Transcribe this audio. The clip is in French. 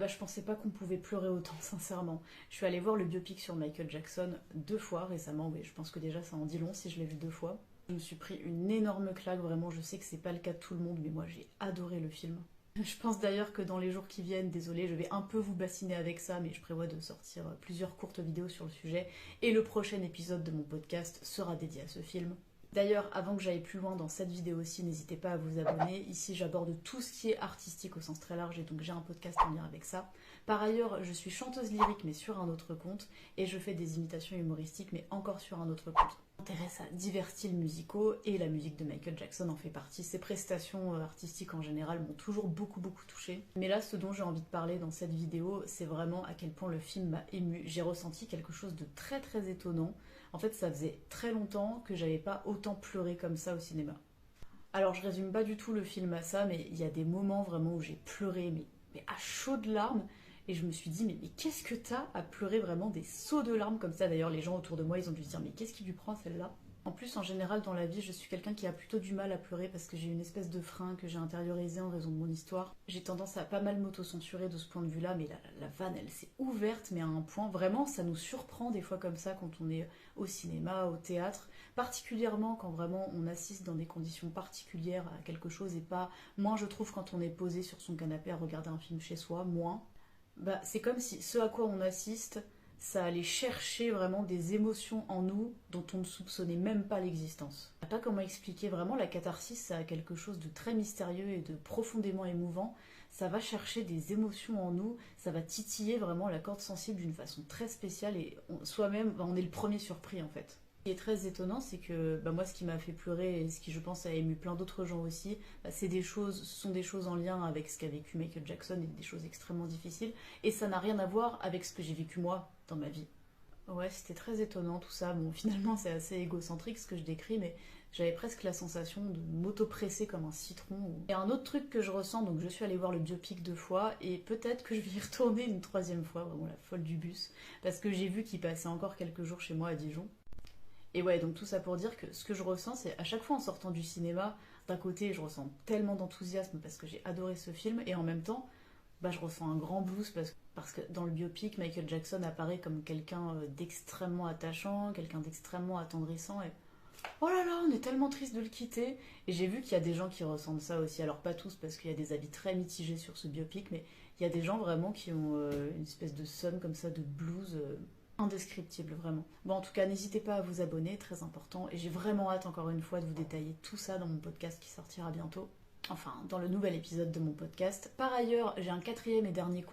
Bah, je pensais pas qu'on pouvait pleurer autant, sincèrement. Je suis allée voir le biopic sur Michael Jackson 2 fois récemment, oui, je pense que déjà ça en dit long si je l'ai vu 2 fois. Je me suis pris une énorme claque, vraiment, je sais que c'est pas le cas de tout le monde, mais moi j'ai adoré le film. Je pense d'ailleurs que dans les jours qui viennent, désolé, je vais un peu vous bassiner avec ça, mais je prévois de sortir plusieurs courtes vidéos sur le sujet, et le prochain épisode de mon podcast sera dédié à ce film. D'ailleurs, avant que j'aille plus loin dans cette vidéo aussi, n'hésitez pas à vous abonner. Ici, j'aborde tout ce qui est artistique au sens très large et donc j'ai un podcast en lien avec ça. Par ailleurs, je suis chanteuse lyrique mais sur un autre compte et je fais des imitations humoristiques mais encore sur un autre compte. Je m'intéresse à divers styles musicaux et la musique de Michael Jackson en fait partie. Ses prestations artistiques en général m'ont toujours beaucoup touchée. Mais là, ce dont j'ai envie de parler dans cette vidéo, c'est vraiment à quel point le film m'a émue. J'ai ressenti quelque chose de très étonnant. En fait, ça faisait très longtemps que j'avais pas autant pleuré comme ça au cinéma. Alors, je résume pas du tout le film à ça, mais il y a des moments vraiment où j'ai pleuré, mais à chaudes larmes. Et je me suis dit, mais qu'est-ce que t'as à pleurer vraiment des seaux de larmes comme ça? D'ailleurs, les gens autour de moi, ils ont dû se dire, mais qu'est-ce qui lui prend celle-là? En plus, en général, dans la vie, je suis quelqu'un qui a plutôt du mal à pleurer parce que j'ai une espèce de frein que j'ai intériorisé en raison de mon histoire. J'ai tendance à pas mal m'auto-censurer de ce point de vue-là, mais la vanne, elle s'est ouverte, mais à un point, vraiment, ça nous surprend des fois comme ça quand on est au cinéma, au théâtre, particulièrement quand vraiment on assiste dans des conditions particulières à quelque chose et pas, moins je trouve quand on est posé sur son canapé à regarder un film chez soi, moins. Bah, c'est comme si ce à quoi on assiste, ça allait chercher vraiment des émotions en nous dont on ne soupçonnait même pas l'existence. Je sais pas comment expliquer, vraiment la catharsis, ça a quelque chose de très mystérieux et de profondément émouvant. Ça va chercher des émotions en nous, ça va titiller vraiment la corde sensible d'une façon très spéciale et soi-même, on est le premier surpris en fait. Ce qui est très étonnant, c'est que moi, ce qui m'a fait pleurer et ce qui, je pense, a ému plein d'autres gens aussi, ce sont des choses en lien avec ce qu'a vécu Michael Jackson et des choses extrêmement difficiles. Et ça n'a rien à voir avec ce que j'ai vécu moi dans ma vie. Ouais, c'était très étonnant tout ça. Bon, finalement, c'est assez égocentrique ce que je décris, mais j'avais presque la sensation de m'auto-presser comme un citron. Et un autre truc que je ressens, donc je suis allée voir le biopic 2 fois, et peut-être que je vais y retourner une troisième fois, vraiment la folle du bus, parce que j'ai vu qu'il passait encore quelques jours chez moi à Dijon. Et ouais, donc tout ça pour dire que ce que je ressens, c'est à chaque fois en sortant du cinéma, d'un côté, je ressens tellement d'enthousiasme parce que j'ai adoré ce film, et en même temps, je ressens un grand blues parce que dans le biopic, Michael Jackson apparaît comme quelqu'un d'extrêmement attachant, quelqu'un d'extrêmement attendrissant, et oh là là, on est tellement triste de le quitter. Et j'ai vu qu'il y a des gens qui ressentent ça aussi, alors pas tous parce qu'il y a des avis très mitigés sur ce biopic, mais il y a des gens vraiment qui ont une espèce de somme comme ça, de blues indescriptible, vraiment. Bon, en tout cas, n'hésitez pas à vous abonner, très important, et j'ai vraiment hâte, encore une fois, de vous détailler tout ça dans mon podcast qui sortira bientôt. Enfin, dans le nouvel épisode de mon podcast. Par ailleurs, j'ai un quatrième et dernier compte